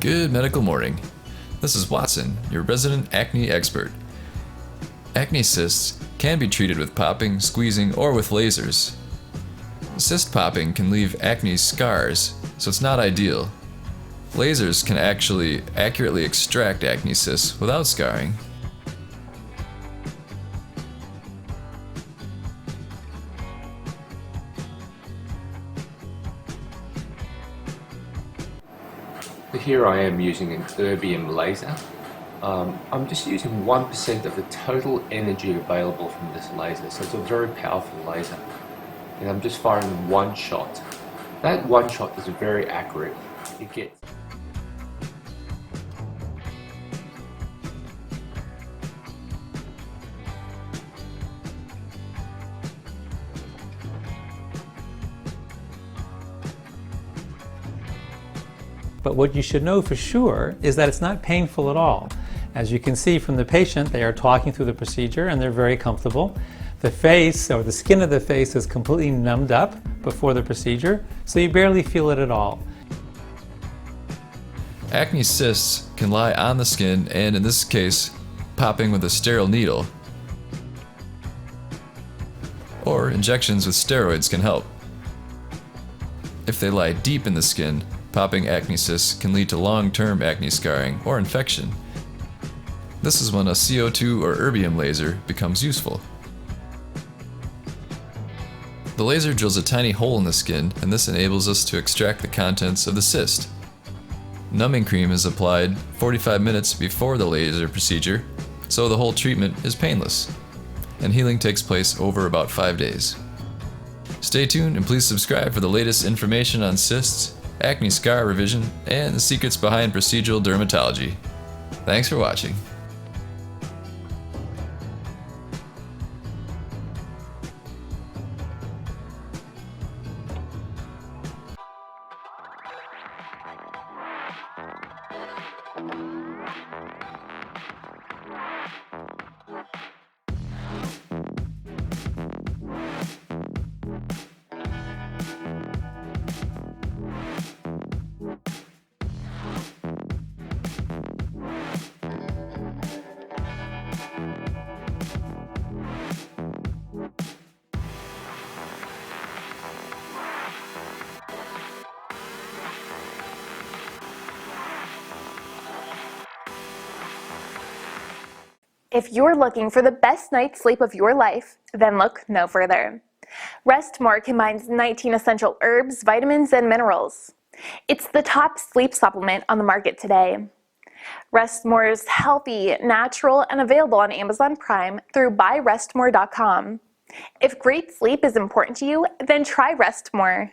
Good medical morning. This is Watson, your resident acne expert. Acne cysts can be treated with popping, squeezing, or with lasers. Cyst popping can leave acne scars, so it's not ideal. Lasers can actually accurately extract acne cysts without scarring. Here I am using an erbium laser. I'm just using 1% of the total energy available from this laser, so it's a very powerful laser. And I'm just firing one shot. That one shot is very accurate. It gets But what you should know for sure is that it's not painful at all. As you can see from the patient, they are talking through the procedure and they're very comfortable. The face, or the skin of the face, is completely numbed up before the procedure, so you barely feel it at all. Acne cysts can lie on the skin, and in this case, popping with a sterile needle or injections with steroids can help. If they lie deep in the skin, popping acne cysts can lead to long-term acne scarring or infection. This is when a CO2 or erbium laser becomes useful. The laser drills a tiny hole in the skin, and this enables us to extract the contents of the cyst. Numbing cream is applied 45 minutes before the laser procedure, so the whole treatment is painless, and healing takes place over about 5 days. Stay tuned and please subscribe for the latest information on cysts, acne scar revision, and the secrets behind procedural dermatology. Thanks for watching. If you're looking for the best night's sleep of your life, then look no further. Rest More combines 19 essential herbs, vitamins, and minerals. It's the top sleep supplement on the market today. Rest More is healthy, natural, and available on Amazon Prime through buyrestmore.com. If great sleep is important to you, then try Rest More.